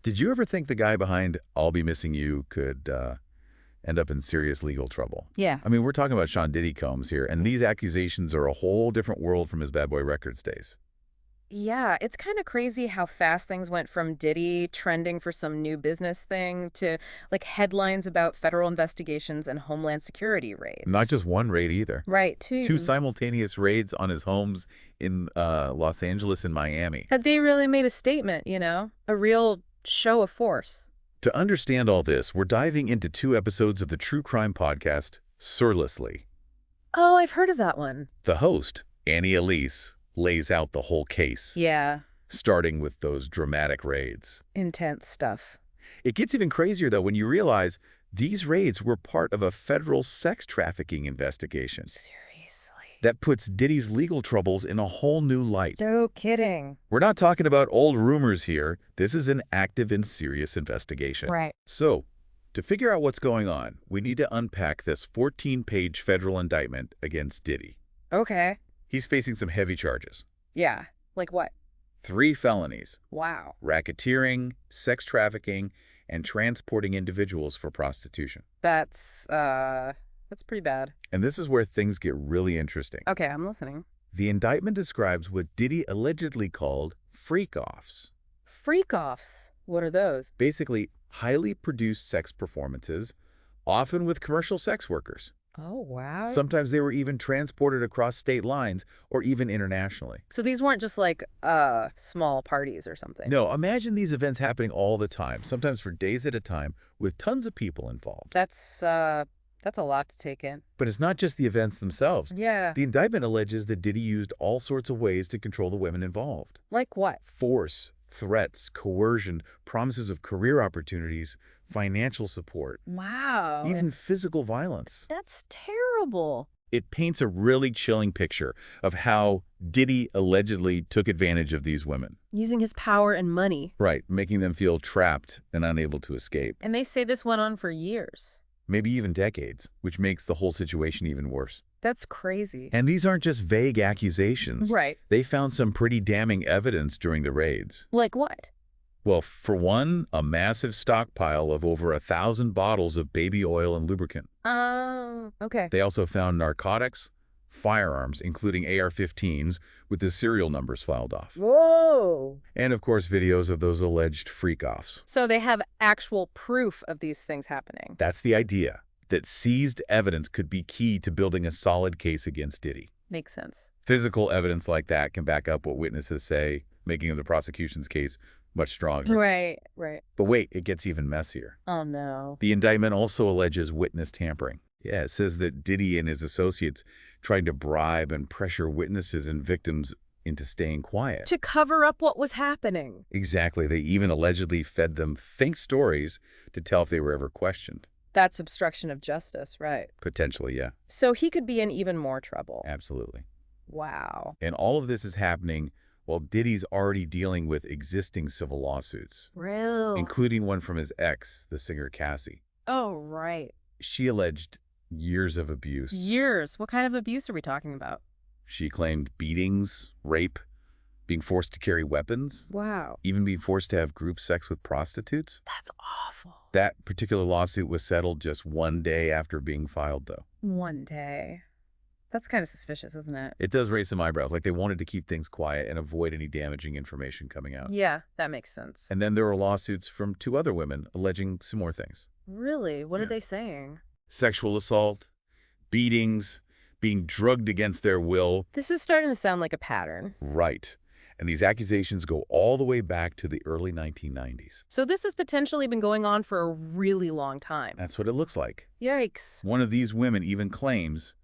Did you ever think the guy behind I'll Be Missing You could end up in serious legal trouble? Yeah. I mean, we're talking about Sean Diddy Combs here, and these accusations are a whole different world from his Bad Boy Records days. Yeah, it's kind of crazy how fast things went from Diddy trending for some new business thing to like headlines about federal investigations and Homeland Security Not raids. just one raid either. Right, Two too. simultaneous raids on his homes in Los Angeles and Miami. That they really made a statement, a real show of force. To understand all this, we're diving into 2 episodes of the true crime podcast, Surlessly. Oh, I've heard of that one. The host, Annie Elise, lays out the whole case, Yeah, starting with those dramatic raids. intense stuff. It gets even crazier, though, when you realize these raids were part of a federal sex trafficking investigation Seriously. that puts Diddy's legal troubles in a whole new light. No kidding. We're not talking about old rumors here. This is an active and serious investigation. Right. So, to figure out what's going on, we need to unpack this 14-page federal indictment against Diddy. Okay. He's facing some heavy charges. Yeah. Like what? 3 felonies: Wow. racketeering, sex trafficking, and transporting individuals for prostitution. That's pretty bad. And this is where things get really interesting. Okay, I'm listening. The indictment describes what Diddy allegedly called freak-offs. Freak-offs. What are those? Basically, highly produced sex performances, often with commercial sex workers. Oh, wow. Sometimes they were even transported across state lines or even internationally. So these weren't just like small parties or something. No, imagine these events happening all the time, sometimes for days at a time, with tons of people involved. That's a lot to take in. But it's not just the events themselves. Yeah. The indictment alleges that Diddy used all sorts of ways to control the women involved. Like what? Force, threats, coercion, promises of career opportunities, financial support, Wow. even physical violence. That's terrible. It paints a really chilling picture of how Diddy allegedly took advantage of these women. Using his power and money. Right, making them feel trapped and unable to escape. And they say this went on for years. Maybe even decades, which makes the whole situation even worse. That's crazy. And these aren't just vague accusations. Right. They found some pretty damning evidence during the raids. Like what? Well, for one, a massive stockpile of over 1,000 bottles of baby oil and lubricant. Okay. They also found narcotics, firearms, including AR-15s, with the serial numbers filed off. Whoa. And, of course, videos of those alleged freak-offs. So they have actual proof of these things happening. That's the idea, that seized evidence could be key to building a solid case against Diddy. Makes sense. Physical evidence like that can back up what witnesses say, making the prosecution's case much stronger. Right. But wait, it gets even messier. Oh, no. The indictment also alleges witness tampering. Yeah, it says that Diddy and his associates tried to bribe and pressure witnesses and victims into staying quiet. To cover up what was happening. Exactly. They even allegedly fed them fake stories to tell if they were ever questioned. That's obstruction of justice, right? Potentially, yeah. So he could be in even more trouble. Absolutely. Wow. And all of this is happening while Diddy's already dealing with existing civil lawsuits, Real. including one from his ex, the singer Cassie. Oh, right. She alleged years of abuse. Years. What kind of abuse are we talking about? She claimed beatings, rape, being forced to carry weapons, Wow. even being forced to have group sex with prostitutes. That's awful. That particular lawsuit was settled just one day after being filed, though. One day. That's kind of suspicious, isn't it? It does raise some eyebrows, like they wanted to keep things quiet and avoid any damaging information coming out. Yeah, that makes sense. And then there were lawsuits from 2 other women alleging some more things. Really? What are Yeah. they saying? Sexual assault, beatings, being drugged against their will. This is starting to sound like a pattern. Right. And these accusations go all the way back to the early 1990s. So this has potentially been going on for a really long time. That's what it looks like. Yikes. One of these women even claims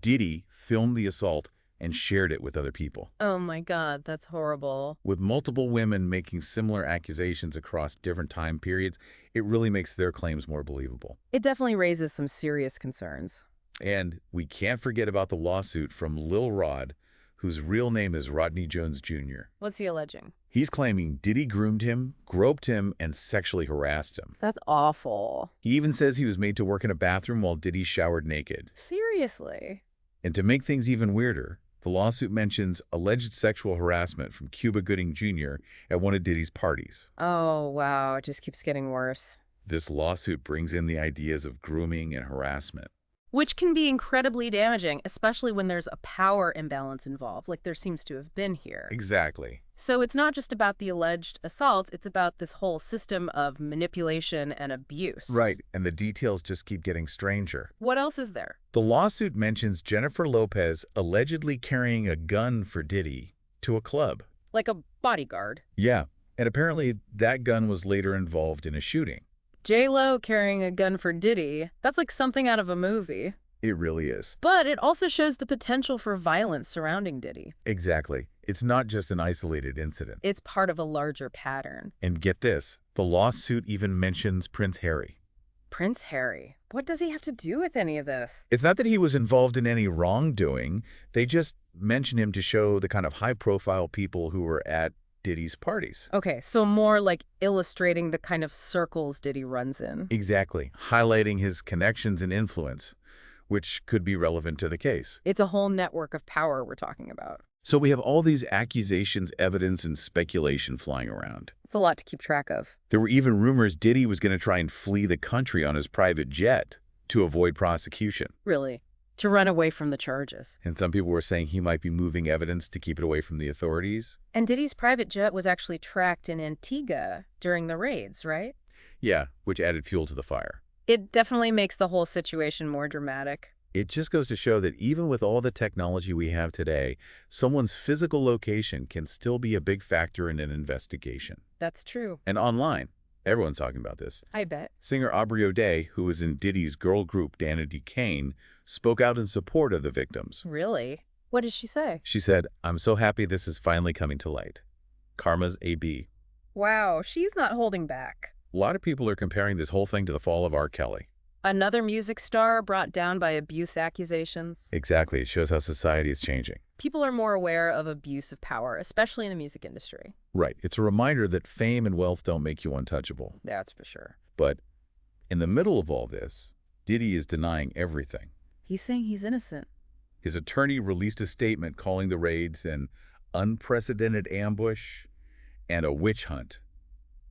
Diddy filmed the assault and shared it with other people. Oh my God, that's horrible. With multiple women making similar accusations across different time periods, it really makes their claims more believable. It definitely raises some serious concerns. And we can't forget about the lawsuit from Lil Rod, whose real name is Rodney Jones Jr. What's he alleging? He's claiming Diddy groomed him, groped him, and sexually harassed him. That's awful. He even says he was made to work in a bathroom while Diddy showered naked. Seriously? And to make things even weirder, The lawsuit mentions alleged sexual harassment from Cuba Gooding Jr. at one of Diddy's parties. Oh, wow. It just keeps getting worse. This lawsuit brings in the ideas of grooming and harassment. Which can be incredibly damaging, especially when there's a power imbalance involved, like there seems to have been here. Exactly. So it's not just about the alleged assault, it's about this whole system of manipulation and abuse. Right, and the details just keep getting stranger. What else is there? The lawsuit mentions Jennifer Lopez allegedly carrying a gun for Diddy to a club. Like a bodyguard. Yeah, and apparently that gun was later involved in a shooting. J-Lo carrying a gun for Diddy, that's like something out of a movie. It really is. But it also shows the potential for violence surrounding Diddy. Exactly. It's not just an isolated incident. It's part of a larger pattern. And get this, the lawsuit even mentions Prince Harry. Prince Harry? What does he have to do with any of this? It's not that he was involved in any wrongdoing. They just mention him to show the kind of high-profile people who were at Diddy's parties. Okay, so more like illustrating the kind of circles Diddy runs in. Exactly. Highlighting his connections and influence, which could be relevant to the case. It's a whole network of power we're talking about. So we have all these accusations, evidence, and speculation flying around. It's a lot to keep track of. There were even rumors Diddy was going to try and flee the country on his private jet to avoid prosecution. Really. To run away from the charges. And some people were saying he might be moving evidence to keep it away from the authorities. And Diddy's private jet was actually tracked in Antigua during the raids, right? Yeah, which added fuel to the fire. It definitely makes the whole situation more dramatic. It just goes to show that even with all the technology we have today, someone's physical location can still be a big factor in an investigation. That's true. And online, everyone's talking about this. I bet. Singer Aubrey O'Day, who was in Diddy's girl group Dana Duquesne, spoke out in support of the victims. Really? What did she say? She said, "I'm so happy this is finally coming to light. Karma's AB." Wow, she's not holding back. A lot of people are comparing this whole thing to the fall of R. Kelly. Another music star brought down by abuse accusations. Exactly. It shows how society is changing. People are more aware of abuse of power, especially in the music industry. Right. It's a reminder that fame and wealth don't make you untouchable. That's for sure. But in the middle of all this, Diddy is denying everything. He's saying he's innocent. His attorney released a statement calling the raids an unprecedented ambush and a witch hunt.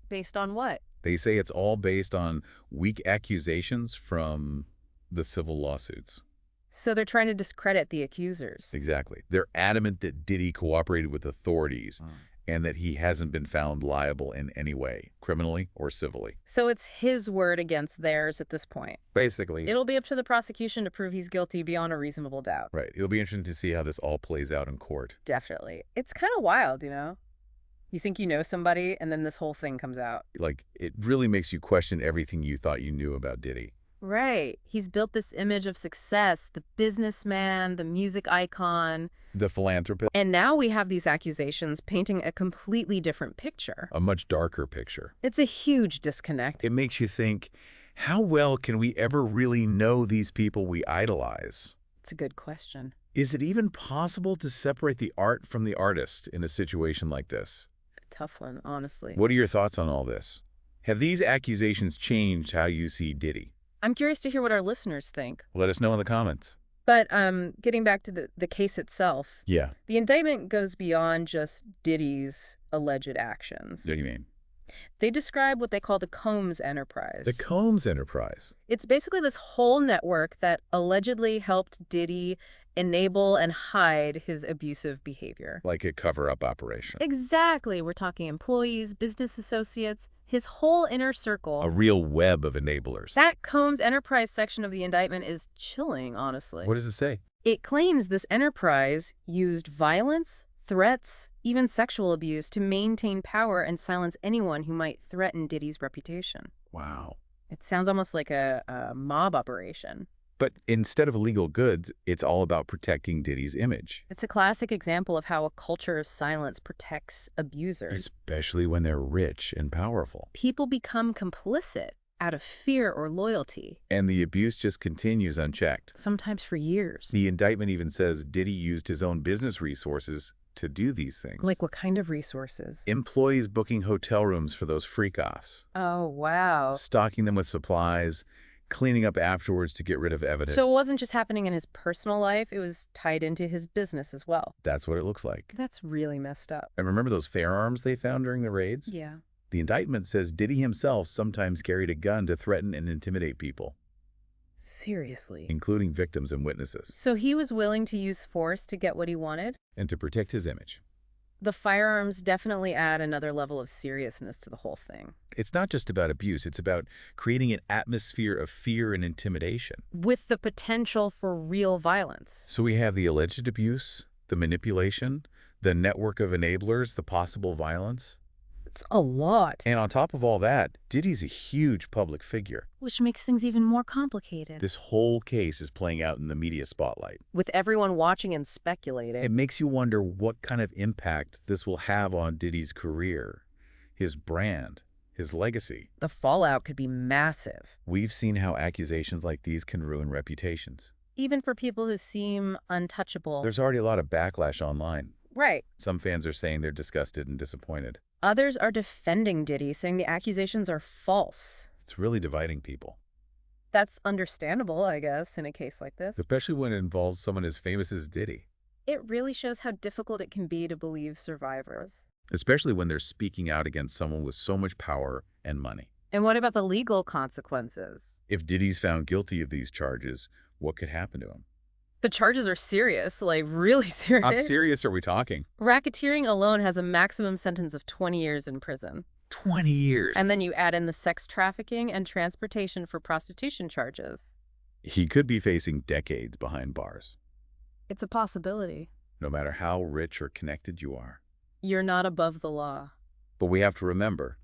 Based on what? They say it's all based on weak accusations from the civil lawsuits. So they're trying to discredit the accusers. Exactly. They're adamant that Diddy cooperated with authorities and that he hasn't been found liable in any way, criminally or civilly. So it's his word against theirs at this point. Basically. It'll be up to the prosecution to prove he's guilty beyond a reasonable doubt. Right. It'll be interesting to see how this all plays out in court. Definitely. It's kind of wild, you know? You think you know somebody, and then this whole thing comes out. Like, it really makes you question everything you thought you knew about Diddy. Right. He's built this image of success, the businessman, the music icon. The philanthropist. And now we have these accusations painting a completely different picture. A much darker picture. It's a huge disconnect. It makes you think, how well can we ever really know these people we idolize? It's a good question. Is it even possible to separate the art from the artist in a situation like this? Tough one, honestly. What are your thoughts on all this? Have these accusations changed how you see Diddy? I'm curious to hear what our listeners think. Let us know in the comments. But getting back to the case itself, Yeah. the indictment goes beyond just Diddy's alleged actions. What do you mean? They describe what they call the Combs enterprise. The Combs enterprise. It's basically this whole network that allegedly helped Diddy enable and hide his abusive behavior. Like a cover-up operation. Exactly. We're talking employees, business associates, his whole inner circle. A real web of enablers. That Combs enterprise section of the indictment is chilling, honestly. What does it say? It claims this enterprise used violence, threats, even sexual abuse to maintain power and silence anyone who might threaten Diddy's reputation. Wow. It sounds almost like a mob operation. But instead of illegal goods, it's all about protecting Diddy's image. It's a classic example of how a culture of silence protects abusers. Especially when they're rich and powerful. People become complicit out of fear or loyalty. And the abuse just continues unchecked. Sometimes for years. The indictment even says Diddy used his own business resources to do these things. Like what kind of resources? Employees booking hotel rooms for those freak-offs. Oh, wow. Stocking them with supplies, cleaning up afterwards to get rid of evidence. So it wasn't just happening in his personal life, it was tied into his business as well. That's what it looks like. That's really messed up. And remember those firearms they found during the raids? Yeah. The indictment says Diddy himself sometimes carried a gun to threaten and intimidate people, Seriously. including victims and witnesses, So he was willing to use force to get what he wanted? and to protect his image. The firearms definitely add another level of seriousness to the whole thing. It's not just about abuse, it's about creating an atmosphere of fear and intimidation. With the potential for real violence. So we have the alleged abuse, the manipulation, the network of enablers, the possible violence. It's a lot. And on top of all that, Diddy's a huge public figure. Which makes things even more complicated. This whole case is playing out in the media spotlight. With everyone watching and speculating. It makes you wonder what kind of impact this will have on Diddy's career, his brand, his legacy. The fallout could be massive. We've seen how accusations like these can ruin reputations. Even for people who seem untouchable. There's already a lot of backlash online. Right. Some fans are saying they're disgusted and disappointed. Others are defending Diddy, saying the accusations are false. It's really dividing people, That's understandable, I guess, in a case like this. especially when it involves someone as famous as Diddy, It really shows how difficult it can be to believe survivors. especially when they're speaking out against someone with so much power and money. And what about the legal consequences? If Diddy's found guilty of these charges, what could happen to him? The charges are serious, like really serious. How serious are we talking? Racketeering alone has a maximum sentence of 20 years in prison. 20 years. And then you add in the sex trafficking and transportation for prostitution charges. He could be facing decades behind bars, It's a possibility. no matter how rich or connected you are. You're not above the law. But we have to remember,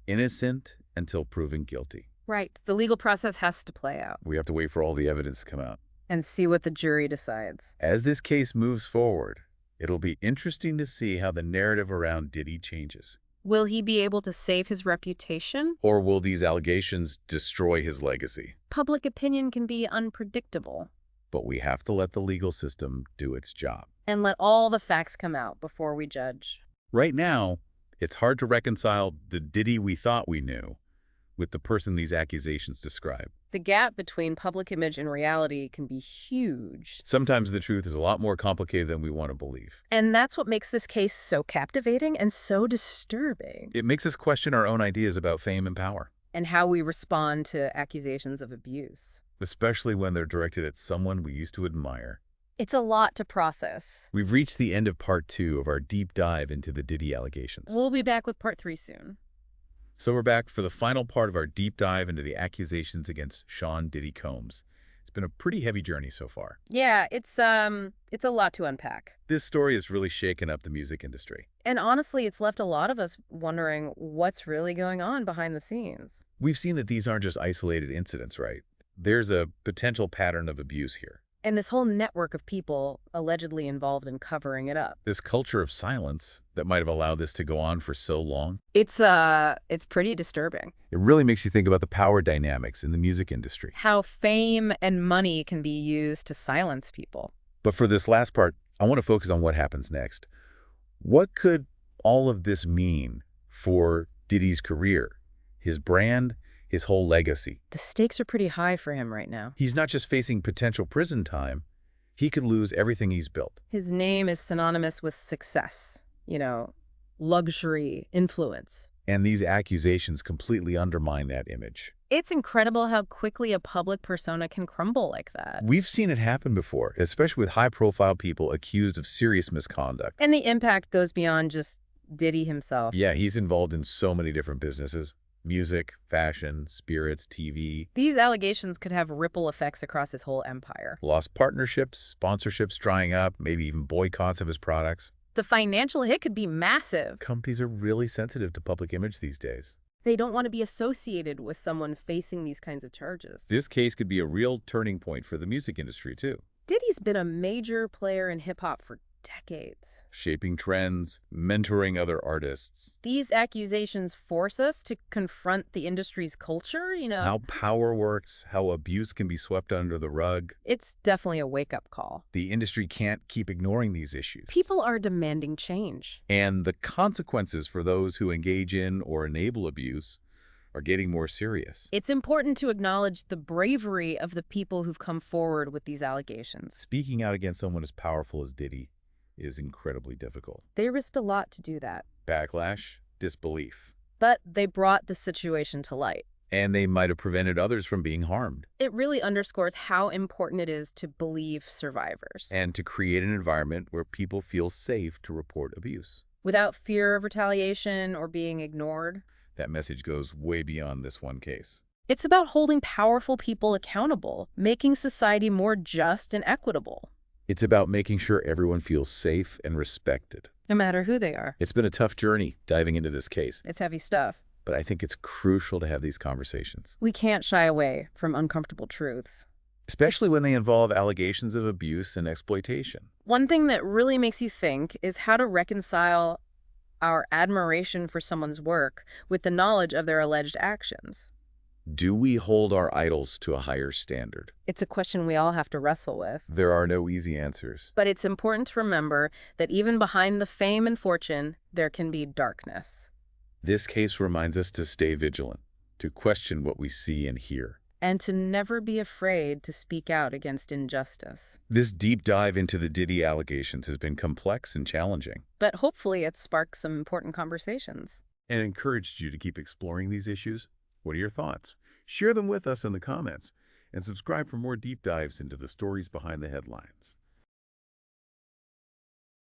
innocent until proven guilty. Right. The legal process has to play out. We have to wait for all the evidence to come out. And see what the jury decides. As this case moves forward, it'll be interesting to see how the narrative around Diddy changes. Will he be able to save his reputation? Or will these allegations destroy his legacy? Public opinion can be unpredictable. But we have to let the legal system do its job. And let all the facts come out before we judge. Right now, it's hard to reconcile the Diddy we thought we knew with the person these accusations describe. The gap between public image and reality can be huge. Sometimes the truth is a lot more complicated than we want to believe. And that's what makes this case so captivating and so disturbing. It makes us question our own ideas about fame and power, And how we respond to accusations of abuse. especially when they're directed at someone we used to admire. It's a lot to process. We've reached the end of part 2 of our deep dive into the Diddy allegations. We'll be back with part 3 soon. So we're back for the final part of our deep dive into the accusations against Sean Diddy Combs. It's been a pretty heavy journey so far. Yeah, it's a lot to unpack. This story has really shaken up the music industry. And honestly, it's left a lot of us wondering what's really going on behind the scenes. We've seen that these aren't just isolated incidents, right? There's a potential pattern of abuse here. And this whole network of people allegedly involved in covering it up. This culture of silence that might have allowed this to go on for so long. It's pretty disturbing. It really makes you think about the power dynamics in the music industry. How fame and money can be used to silence people. But for this last part, I want to focus on what happens next. What could all of this mean for Diddy's career, his brand, his whole legacy? The stakes are pretty high for him right now. He's not just facing potential prison time, he could lose everything he's built. His name is synonymous with success, luxury, influence. And these accusations completely undermine that image. It's incredible how quickly a public persona can crumble like that. We've seen it happen before, especially with high-profile people accused of serious misconduct. And the impact goes beyond just Diddy himself. Yeah, he's involved in so many different businesses. Music, fashion, spirits, TV. These allegations could have ripple effects across his whole empire. Lost partnerships, sponsorships drying up, maybe even boycotts of his products. The financial hit could be massive. Companies are really sensitive to public image these days. They don't want to be associated with someone facing these kinds of charges. This case could be a real turning point for the music industry, too. Diddy's been a major player in hip-hop for decades. Shaping trends, mentoring other artists. These accusations force us to confront the industry's culture, How power works, how abuse can be swept under the rug. It's definitely a wake-up call. The industry can't keep ignoring these issues. People are demanding change. And the consequences for those who engage in or enable abuse are getting more serious. It's important to acknowledge the bravery of the people who've come forward with these allegations. Speaking out against someone as powerful as Diddy is incredibly difficult. They risked a lot to do that. Backlash, disbelief. But they brought the situation to light. And they might have prevented others from being harmed. It really underscores how important it is to believe survivors. And to create an environment where people feel safe to report abuse. Without fear of retaliation or being ignored. That message goes way beyond this one case. It's about holding powerful people accountable, making society more just and equitable. It's about making sure everyone feels safe and respected. No matter who they are. It's been a tough journey diving into this case. It's heavy stuff. But I think it's crucial to have these conversations. We can't shy away from uncomfortable truths. Especially when they involve allegations of abuse and exploitation. One thing that really makes you think is how to reconcile our admiration for someone's work with the knowledge of their alleged actions. Do we hold our idols to a higher standard? It's a question we all have to wrestle with. There are no easy answers. But it's important to remember that even behind the fame and fortune, there can be darkness. This case reminds us to stay vigilant, to question what we see and hear. And to never be afraid to speak out against injustice. This deep dive into the Diddy allegations has been complex and challenging. But hopefully it sparked some important conversations. And encouraged you to keep exploring these issues. What are your thoughts? Share them with us in the comments. And subscribe for more deep dives into the stories behind the headlines.